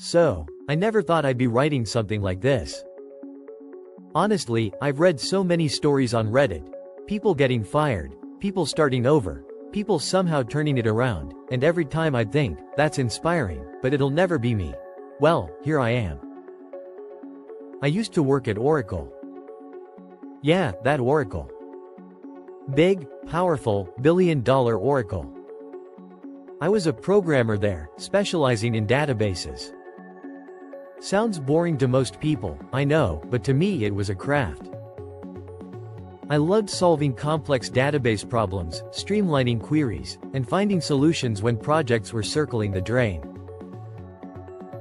So, I never thought I'd be writing something like this. Honestly, I've read so many stories on Reddit. People getting fired, people starting over, people somehow turning it around, and every time I'd think, that's inspiring, but it'll never be me. Well, here I am. I used to work at Oracle. Yeah, that Oracle. Big, powerful, billion-dollar Oracle. I was a programmer there, specializing in databases. Sounds boring to most people, I know, but to me it was a craft. I loved solving complex database problems, streamlining queries, and finding solutions when projects were circling the drain.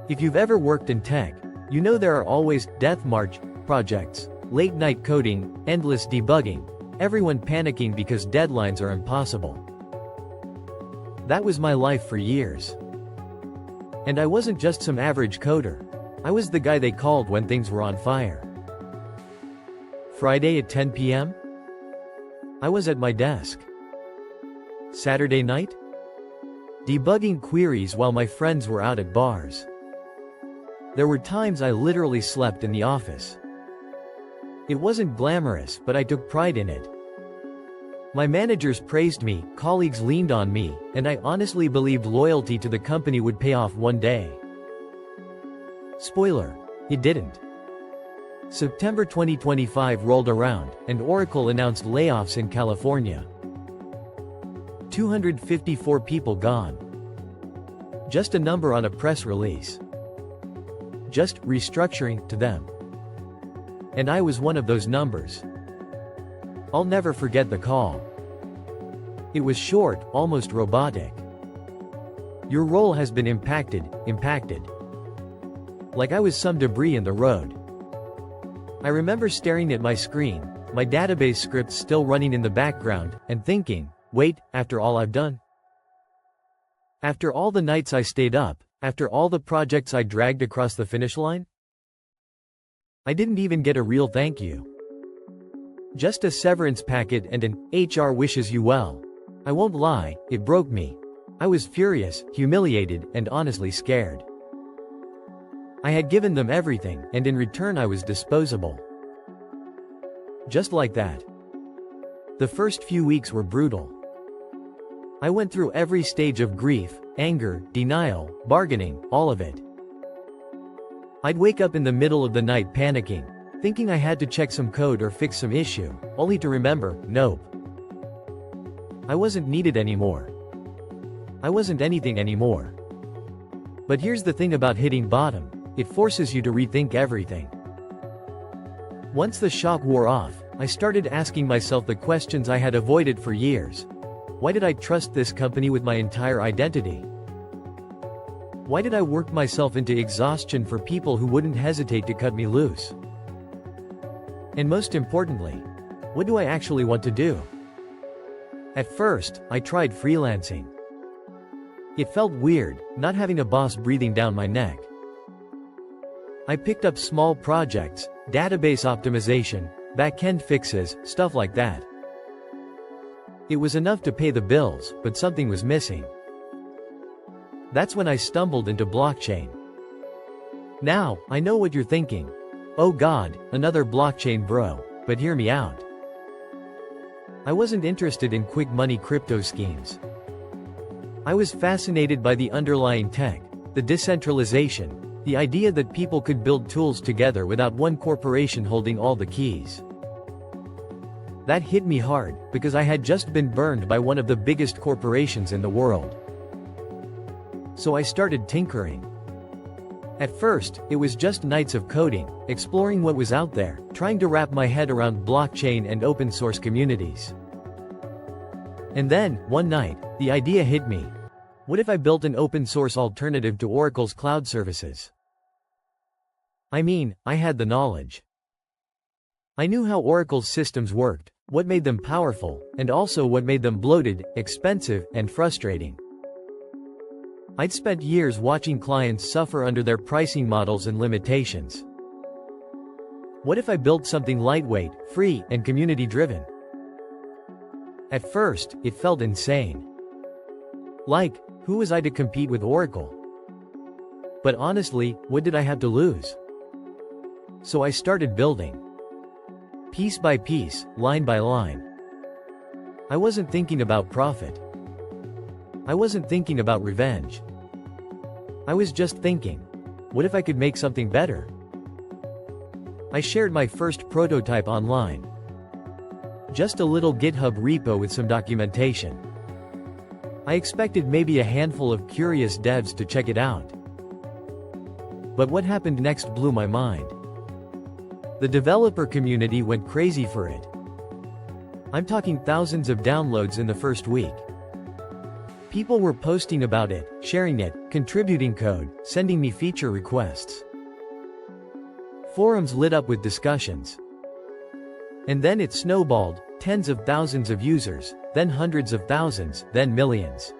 If you've ever worked in tech, you know there are always death march projects, late-night coding, endless debugging, everyone panicking because deadlines are impossible. That was my life for years. And I wasn't just some average coder. I was the guy they called when things were on fire. Friday at 10 p.m.? I was at my desk. Saturday night? Debugging queries while my friends were out at bars. There were times I literally slept in the office. It wasn't glamorous, but I took pride in it. My managers praised me, colleagues leaned on me, and I honestly believed loyalty to the company would pay off one day. Spoiler: it didn't. September 2025 rolled around, and Oracle announced layoffs in California. 254 people gone. Just a number on a press release. Just restructuring to them. And I was one of those numbers. I'll never forget the call. It was short, almost robotic. Your role has been impacted. Like I was some debris in the road. I remember staring at my screen, my database scripts still running in the background, and thinking, wait, after all I've done? After all the nights I stayed up, after all the projects I dragged across the finish line? I didn't even get a real thank you. Just a severance packet and an HR wishes you well. I won't lie, it broke me. I was furious, humiliated, and honestly scared. I had given them everything, and in return I was disposable. Just like that. The first few weeks were brutal. I went through every stage of grief, anger, denial, bargaining, all of it. I'd wake up in the middle of the night panicking, thinking I had to check some code or fix some issue, only to remember, nope. I wasn't needed anymore. I wasn't anything anymore. But here's the thing about hitting bottom. It forces you to rethink everything. Once the shock wore off, I started asking myself the questions I had avoided for years. Why did I trust this company with my entire identity? Why did I work myself into exhaustion for people who wouldn't hesitate to cut me loose? And most importantly, what do I actually want to do? At first, I tried freelancing. It felt weird, not having a boss breathing down my neck. I picked up small projects, database optimization, back-end fixes, stuff like that. It was enough to pay the bills, but something was missing. That's when I stumbled into blockchain. Now, I know what you're thinking. Oh God, another blockchain bro, but hear me out. I wasn't interested in quick money crypto schemes. I was fascinated by the underlying tech, the decentralization, the idea that people could build tools together without one corporation holding all the keys. That hit me hard, because I had just been burned by one of the biggest corporations in the world. So I started tinkering. At first, it was just nights of coding, exploring what was out there, trying to wrap my head around blockchain and open source communities. And then, one night, the idea hit me. What if I built an open source alternative to Oracle's cloud services? I mean, I had the knowledge. I knew how Oracle's systems worked, what made them powerful, and also what made them bloated, expensive, and frustrating. I'd spent years watching clients suffer under their pricing models and limitations. What if I built something lightweight, free, and community-driven? At first, it felt insane. Like, who was I to compete with Oracle? But honestly, what did I have to lose? So I started building. Piece by piece, line by line. I wasn't thinking about profit. I wasn't thinking about revenge. I was just thinking, what if I could make something better? I shared my first prototype online. Just a little GitHub repo with some documentation. I expected maybe a handful of curious devs to check it out. But what happened next blew my mind. The developer community went crazy for it. I'm talking thousands of downloads in the first week. People were posting about it, sharing it, contributing code, sending me feature requests. Forums lit up with discussions. And then it snowballed, tens of thousands of users, then hundreds of thousands, then millions.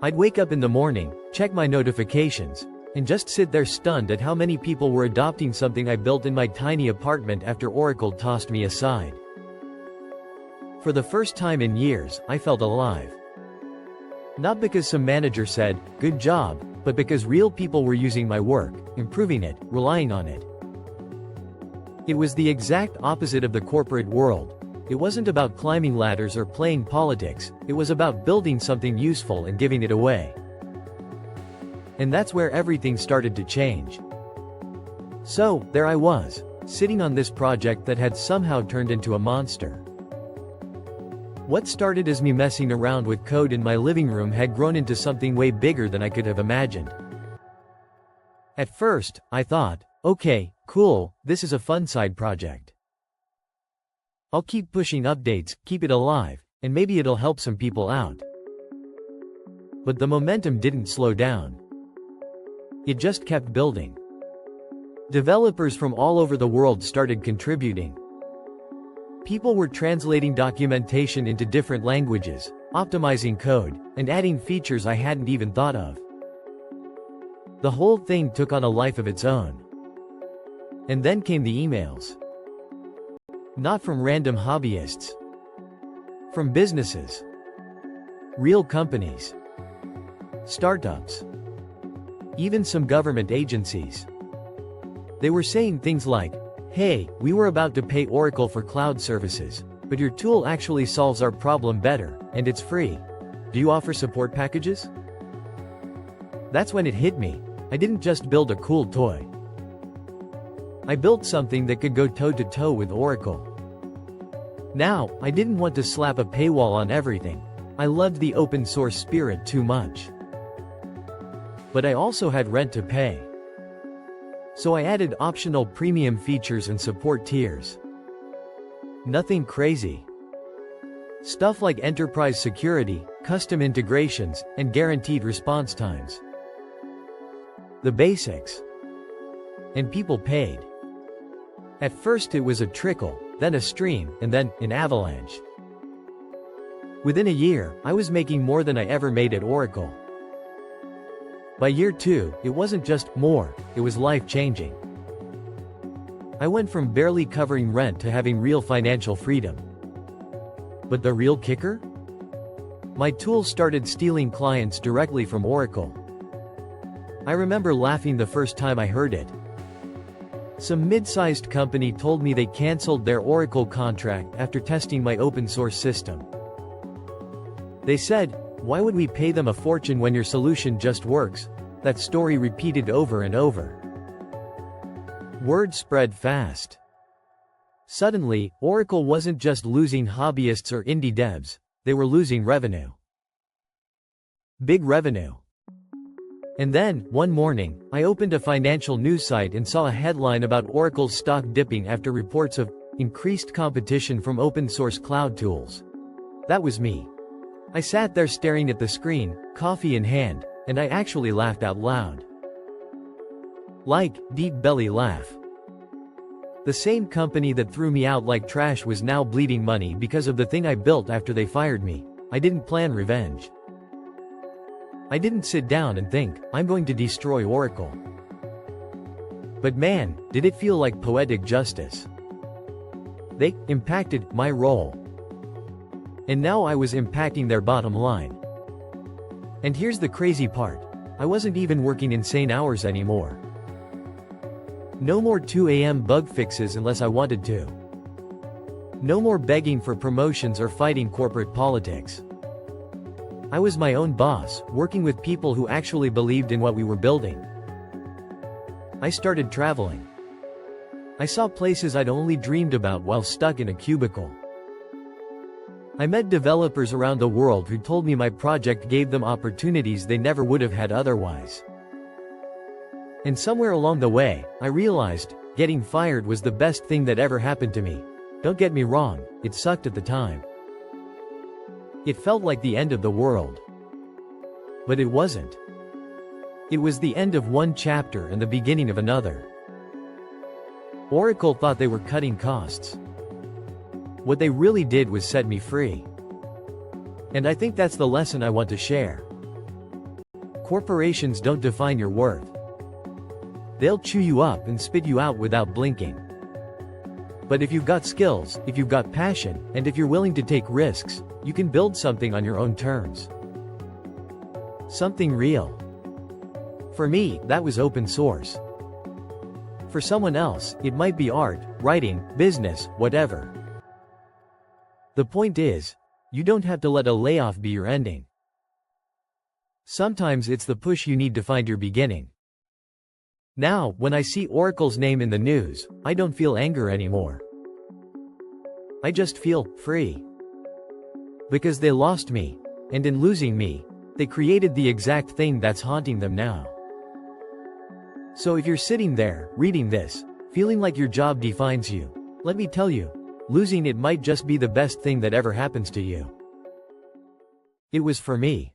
I'd wake up in the morning, check my notifications, and just sit there stunned at how many people were adopting something I built in my tiny apartment after Oracle tossed me aside. For the first time in years, I felt alive. Not because some manager said, "Good job," but because real people were using my work, improving it, relying on it. It was the exact opposite of the corporate world. It wasn't about climbing ladders or playing politics, it was about building something useful and giving it away. And that's where everything started to change. So, there I was, sitting on this project that had somehow turned into a monster. What started as me messing around with code in my living room had grown into something way bigger than I could have imagined. At first, I thought, okay, cool, this is a fun side project. I'll keep pushing updates, keep it alive, and maybe it'll help some people out. But the momentum didn't slow down. It just kept building. Developers from all over the world started contributing. People were translating documentation into different languages, optimizing code, and adding features I hadn't even thought of. The whole thing took on a life of its own. And then came the emails. Not from random hobbyists. From businesses. Real companies. Startups. Even some government agencies. They were saying things like, "Hey, we were about to pay Oracle for cloud services, but your tool actually solves our problem better, and it's free. Do you offer support packages?" That's when it hit me. I didn't just build a cool toy. I built something that could go toe-to-toe with Oracle. Now, I didn't want to slap a paywall on everything. I loved the open source spirit too much. But I also had rent to pay. So I added optional premium features and support tiers. Nothing crazy. Stuff like enterprise security, custom integrations, and guaranteed response times. The basics. And people paid. At first it was a trickle, then a stream, and then an avalanche. Within a year, I was making more than I ever made at Oracle. By year 2, it wasn't just more, it was life-changing. I went from barely covering rent to having real financial freedom. But the real kicker? My tool started stealing clients directly from Oracle. I remember laughing the first time I heard it. Some mid-sized company told me they canceled their Oracle contract after testing my open-source system. They said, "Why would we pay them a fortune when your solution just works?" That story repeated over and over. Word spread fast. Suddenly, Oracle wasn't just losing hobbyists or indie devs, they were losing revenue. Big revenue. And then, one morning, I opened a financial news site and saw a headline about Oracle's stock dipping after reports of increased competition from open-source cloud tools. That was me. I sat there staring at the screen, coffee in hand, and I actually laughed out loud. Like, deep belly laugh. The same company that threw me out like trash was now bleeding money because of the thing I built after they fired me. I didn't plan revenge. I didn't sit down and think, I'm going to destroy Oracle. But man, did it feel like poetic justice. They impacted my role. And now I was impacting their bottom line. And here's the crazy part. I wasn't even working insane hours anymore. No more 2 a.m. bug fixes unless I wanted to. No more begging for promotions or fighting corporate politics. I was my own boss, working with people who actually believed in what we were building. I started traveling. I saw places I'd only dreamed about while stuck in a cubicle. I met developers around the world who told me my project gave them opportunities they never would have had otherwise. And somewhere along the way, I realized, getting fired was the best thing that ever happened to me. Don't get me wrong, it sucked at the time. It felt like the end of the world. But it wasn't. It was the end of one chapter and the beginning of another. Oracle thought they were cutting costs. What they really did was set me free. And I think that's the lesson I want to share. Corporations don't define your worth. They'll chew you up and spit you out without blinking. But if you've got skills, if you've got passion, and if you're willing to take risks, you can build something on your own terms. Something real. For me, that was open source. For someone else, it might be art, writing, business, whatever. The point is, you don't have to let a layoff be your ending. Sometimes it's the push you need to find your beginning. Now, when I see Oracle's name in the news, I don't feel anger anymore. I just feel free. Because they lost me, and in losing me, they created the exact thing that's haunting them now. So if you're sitting there, reading this, feeling like your job defines you, let me tell you, losing it might just be the best thing that ever happens to you. It was for me.